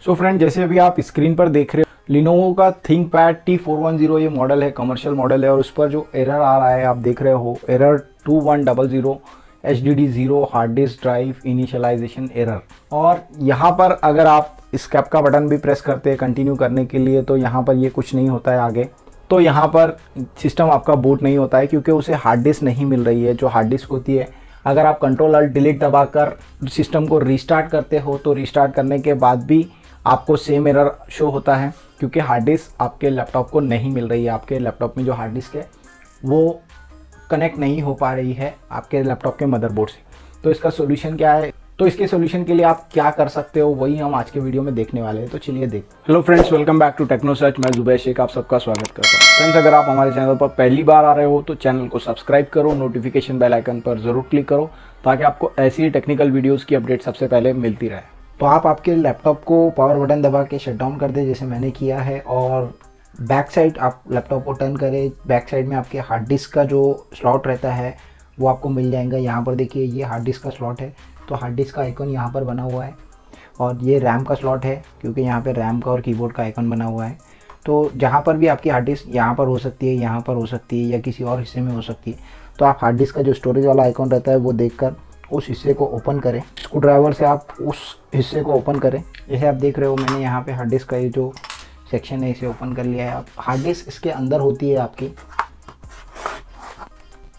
So friend, जैसे अभी आप स्क्रीन पर देख रहे हो, लिनोवो का थिंकपैड T410 ये मॉडल है, कमर्शियल मॉडल है। और उस पर जो एरर आ रहा है आप देख रहे हो, error 2100 HDD 0 hard disk drive initialization error. और यहाँ पर अगर आप स्केप का बटन भी प्रेस करते हैं कंटिन्यू करने के लिए, तो यहाँ पर ये कुछ नहीं होता है आगे। तो यहाँ पर सिस्टम आपका बूट नहीं होता है क्योंकि उसे हार्ड डिस्क नहीं मिल रही है। जो हार्ड डिस्क होती है, अगर आप कंट्रोल अल्ट डिलीट दबाकर सिस्टम को रीस्टार्ट करते हो तो रीस्टार्ट करने के बाद भी आपको सेम एरर शो होता है क्योंकि हार्ड डिस्क आपके लैपटॉप को नहीं मिल रही है। आपके लैपटॉप में जो हार्ड डिस्क है वो कनेक्ट नहीं हो पा रही है आपके लैपटॉप के मदरबोर्ड से। तो इसका सोल्यूशन क्या है? तो इसके सोल्यूशन के लिए आप क्या कर सकते हो, वही हम आज के वीडियो में देखने वाले हैं। तो चलिए देख। Hello friends, welcome back to techno search. मैं जुबैर शेख आप सबका स्वागत करता हूँ। फ्रेंड्स, अगर आप हमारे चैनल पर पहली बार आ रहे हो तो चैनल को सब्सक्राइब करो, नोटिफिकेशन बेल आइकन पर जरूर क्लिक करो ताकि आपको ऐसी टेक्निकल वीडियोज़ की अपडेट सबसे पहले मिलती रहे। तो आप आपके लैपटॉप को पावर बटन दबा के शट डाउन कर दे जैसे मैंने किया है, और बैक साइड आप लैपटॉप को टर्न करें। बैक साइड में आपके हार्ड डिस्क का जो स्लॉट रहता है वो आपको मिल जाएगा। यहाँ पर देखिए, ये हार्ड डिस्क का स्लॉट है, तो हार्ड डिस्क का आइकन यहाँ पर बना हुआ है। और ये रैम का स्लॉट है क्योंकि यहाँ पे रैम का और कीबोर्ड का आइकन बना हुआ है। तो जहाँ पर भी आपकी हार्ड डिस्क यहाँ पर हो सकती है, यहाँ पर हो सकती है, या किसी और हिस्से में हो सकती है, तो आप हार्ड डिस्क का जो स्टोरेज वाला आइकन रहता है वो देखकर उस हिस्से को ओपन करें। स्क्रू ड्राइवर से आप उस हिस्से को ओपन करें। जैसे आप देख रहे हो, मैंने यहाँ पे हार्ड डिस्क का ये जो सेक्शन है इसे ओपन कर लिया है। आप हार्ड डिस्क इसके अंदर होती है आपकी,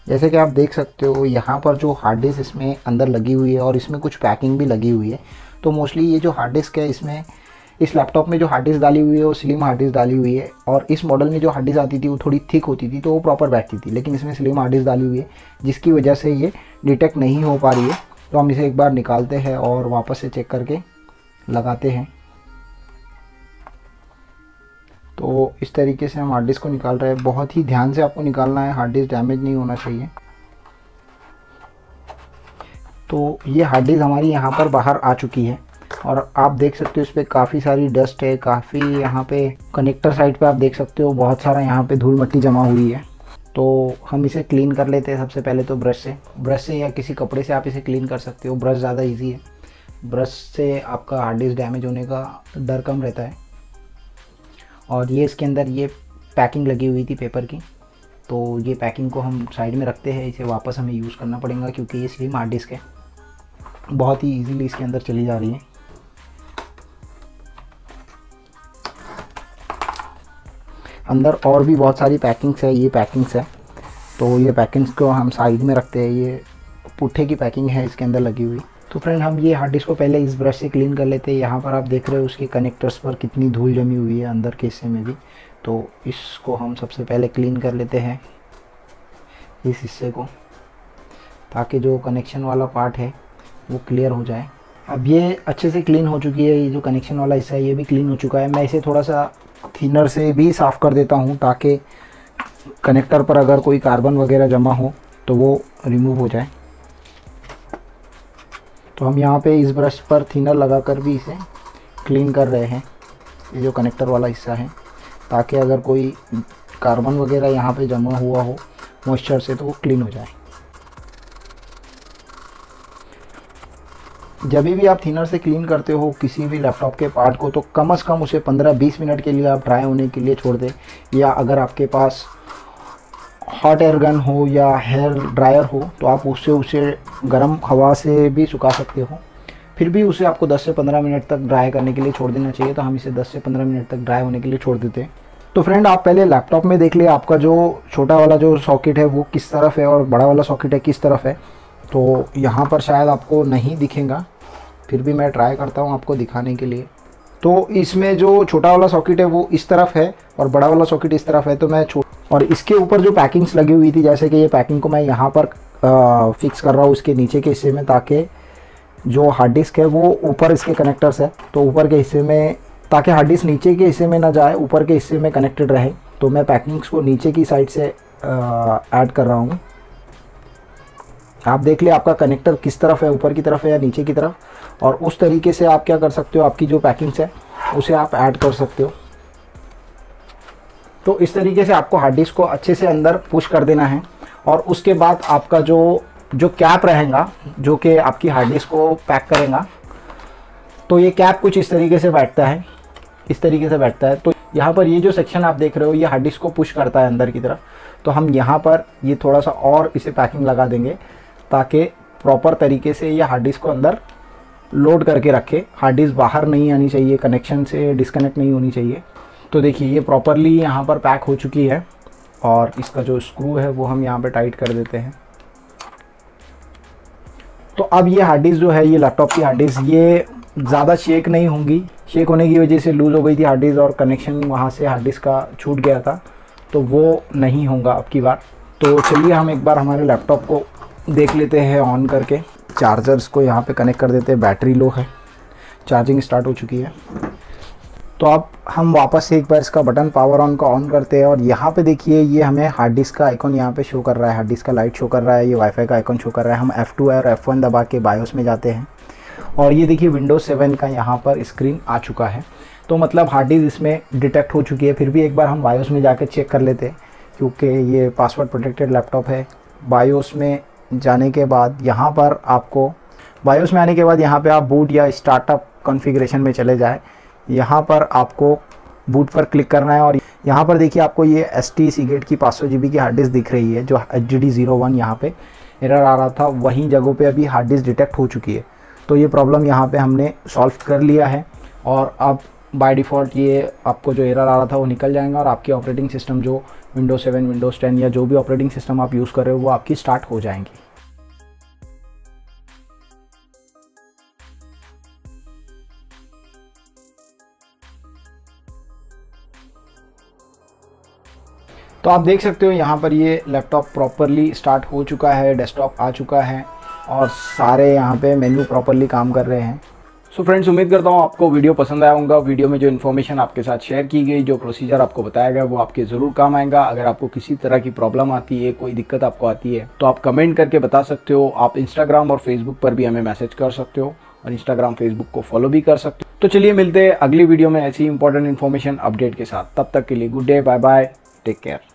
जैसे कि आप देख सकते हो यहाँ पर जो हार्ड डिस्क इसमें अंदर लगी हुई है और इसमें कुछ पैकिंग भी लगी हुई है। तो मोस्टली ये जो हार्ड डिस्क है, इसमें इस लैपटॉप में जो हार्ड डिस्क डाली हुई है वो स्लिम हार्ड डिस्क डाली हुई है। और इस मॉडल में जो हार्ड डिस्क आती थी वो थोड़ी थिक होती थी तो वो प्रॉपर बैठती थी, लेकिन इसमें स्लिम हार्ड डिस्क डाली हुई है जिसकी वजह से ये डिटेक्ट नहीं हो पा रही है। तो हम इसे एक बार निकालते हैं और वापस से चेक करके लगाते हैं। तो इस तरीके से हम हार्ड डिस्क को निकाल रहे हैं। बहुत ही ध्यान से आपको निकालना है, हार्ड डिस्क डैमेज नहीं होना चाहिए। तो ये हार्ड डिस्क हमारी यहाँ पर बाहर आ चुकी है और आप देख सकते हो इस पर काफ़ी सारी डस्ट है, काफ़ी यहाँ पे कनेक्टर साइड पे आप देख सकते हो बहुत सारा यहाँ पे धूल मिट्टी जमा हुई है। तो हम इसे क्लीन कर लेते हैं सबसे पहले तो ब्रश से या किसी कपड़े से आप इसे क्लीन कर सकते हो। ब्रश ज़्यादा ईजी है, ब्रश से आपका हार्ड डिस्क डैमेज होने का डर कम रहता है। और ये इसके अंदर ये पैकिंग लगी हुई थी पेपर की, तो ये पैकिंग को हम साइड में रखते हैं। इसे वापस हमें यूज़ करना पड़ेगा क्योंकि ये स्लिम हार्ड डिस्क है, बहुत ही इजीली इसके अंदर चली जा रही है। अंदर और भी बहुत सारी पैकिंग्स है, ये पैकिंग्स है, तो ये पैकिंग्स को हम साइड में रखते हैं। ये पुट्ठे की पैकिंग है इसके अंदर लगी हुई। तो फ्रेंड, हम ये हार्ड डिस्क को पहले इस ब्रश से क्लीन कर लेते हैं। यहाँ पर आप देख रहे हो उसके कनेक्टर्स पर कितनी धूल जमी हुई है अंदर के हिस्से में भी, तो इसको हम सबसे पहले क्लीन कर लेते हैं इस हिस्से को, ताकि जो कनेक्शन वाला पार्ट है वो क्लियर हो जाए। अब ये अच्छे से क्लीन हो चुकी है, ये जो कनेक्शन वाला हिस्सा है ये भी क्लीन हो चुका है। मैं इसे थोड़ा सा थिनर से भी साफ़ कर देता हूँ ताकि कनेक्टर पर अगर कोई कार्बन वगैरह जमा हो तो वो रिमूव हो जाए। तो हम यहाँ पे इस ब्रश पर थिनर लगाकर भी इसे क्लीन कर रहे हैं, ये जो कनेक्टर वाला हिस्सा है, ताकि अगर कोई कार्बन वगैरह यहाँ पे जमा हुआ हो मॉइस्चर से तो वो क्लीन हो जाए। जब भी आप थिनर से क्लीन करते हो किसी भी लैपटॉप के पार्ट को, तो कम से कम उसे 15-20 मिनट के लिए आप ड्राई होने के लिए छोड़ दें। या अगर आपके पास हॉट एयर गन हो या हेयर ड्रायर हो तो आप उसे गर्म हवा से भी सुखा सकते हो। फिर भी उसे आपको 10 से 15 मिनट तक ड्राई करने के लिए छोड़ देना चाहिए। तो हम इसे 10 से 15 मिनट तक ड्राई होने के लिए छोड़ देते हैं। तो फ्रेंड, आप पहले लैपटॉप में देख लिए आपका जो छोटा वाला जो सॉकेट है वो किस तरफ है और बड़ा वाला सॉकेट है किस तरफ है। तो यहाँ पर शायद आपको नहीं दिखेगा, फिर भी मैं ट्राई करता हूँ आपको दिखाने के लिए। तो इसमें जो छोटा वाला सॉकेट है वो इस तरफ है और बड़ा वाला सॉकेट इस तरफ है। तो मैं और इसके ऊपर जो पैकिंग्स लगी हुई थी, जैसे कि ये पैकिंग को मैं यहाँ पर फिक्स कर रहा हूँ इसके नीचे के हिस्से में, ताकि जो हार्ड डिस्क है वो ऊपर इसके कनेक्टर्स है तो ऊपर के हिस्से में, ताकि हार्ड डिस्क नीचे के हिस्से में ना जाए, ऊपर के हिस्से में कनेक्टेड रहे। तो मैं पैकिंग्स को नीचे की साइड से ऐड कर रहा हूँ। आप देख लिया आपका कनेक्टर किस तरफ है, ऊपर की तरफ है या नीचे की तरफ, और उस तरीके से आप क्या कर सकते हो, आपकी जो पैकिंग्स है उसे आप ऐड कर सकते हो। तो इस तरीके से आपको हार्ड डिस्क को अच्छे से अंदर पुश कर देना है। और उसके बाद आपका जो कैप रहेगा जो कि आपकी हार्ड डिस्क को पैक करेगा, तो ये कैप कुछ इस तरीके से बैठता है, इस तरीके से बैठता है। तो यहाँ पर ये जो सेक्शन आप देख रहे हो ये हार्ड डिस्क को पुश करता है अंदर की तरफ। तो हम यहाँ पर ये थोड़ा सा और इसे पैकिंग लगा देंगे ताकि प्रॉपर तरीके से ये हार्ड डिस्क को अंदर लोड करके रखे। हार्ड डिस्क बाहर नहीं आनी चाहिए, कनेक्शन से डिस्कनेक्ट नहीं होनी चाहिए। तो देखिए ये प्रॉपरली यहाँ पर पैक हो चुकी है और इसका जो स्क्रू है वो हम यहाँ पे टाइट कर देते हैं। तो अब ये हार्ड डिस्क जो है, ये लैपटॉप की हार्ड डिस्क, ये ज़्यादा शेक नहीं होंगी। शेक होने की वजह से लूज़ हो गई थी हार्ड डिस्क और कनेक्शन वहाँ से हार्ड डिस्क का छूट गया था, तो वो नहीं होगा अब की बार। तो चलिए हम एक बार हमारे लैपटॉप को देख लेते हैं ऑन करके। चार्जर्स को यहाँ पे कनेक्ट कर देते हैं। बैटरी लो है, चार्जिंग स्टार्ट हो चुकी है। तो अब हम वापस से एक बार इसका बटन पावर ऑन का ऑन करते हैं और यहाँ पे देखिए ये हमें हार्ड डिस्क का आइकॉन यहाँ पे शो कर रहा है, हार्ड डिस्क का लाइट शो कर रहा है, ये वाईफाई का आइकॉन शो कर रहा है। हम F2 और F1 दबा के बायोस में जाते हैं और ये देखिए विंडोज़ 7 का यहाँ पर स्क्रीन आ चुका है। तो मतलब हार्ड डिस्क इसमें डिटेक्ट हो चुकी है। फिर भी एक बार हम बायोस में जाकर चेक कर लेते हैं क्योंकि ये पासवर्ड प्रोटेक्टेड लैपटॉप है। बायोस में जाने के बाद यहाँ पर आपको, बायोस में आने के बाद यहाँ पे आप बूट या स्टार्टअप कॉन्फ़िगरेशन में चले जाए। यहाँ पर आपको बूट पर क्लिक करना है और यहाँ पर देखिए आपको ये ST Seagate की 500 GB की हार्ड डिस्क दिख रही है। जो HDD01 यहाँ पे एरर आ रहा था वहीं जगहों पे अभी हार्ड डिस्क डिटेक्ट हो चुकी है। तो ये प्रॉब्लम यहाँ पे हमने सॉल्व कर लिया है और अब बाय डिफ़ॉल्ट ये आपको जो एरर आ रहा था वो निकल जाएगा और आपकी ऑपरेटिंग सिस्टम जो विंडोज़ 7, विंडोज़ 10 या जो भी ऑपरेटिंग सिस्टम आप यूज़ कर रहे हो वो आपकी स्टार्ट हो जाएंगी। तो आप देख सकते हो यहाँ पर ये लैपटॉप प्रॉपरली स्टार्ट हो चुका है, डेस्कटॉप आ चुका है और सारे यहाँ पे मेन्यू प्रॉपरली काम कर रहे हैं। सो फ्रेंड्स, उम्मीद करता हूँ आपको वीडियो पसंद आया होगा। वीडियो में जो इन्फॉर्मेशन आपके साथ शेयर की गई, जो प्रोसीजर आपको बताया गया वो आपके ज़रूर काम आएगा। अगर आपको किसी तरह की प्रॉब्लम आती है, कोई दिक्कत आपको आती है तो आप कमेंट करके बता सकते हो। आप इंस्टाग्राम और फेसबुक पर भी हमें मैसेज कर सकते हो और इंस्टाग्राम फेसबुक को फॉलो भी कर सकते हो। तो चलिए मिलते हैं अगली वीडियो में ऐसी इंपॉर्टेंट इन्फॉर्मेशन अपडेट के साथ। तब तक के लिए good day, bye bye, take care.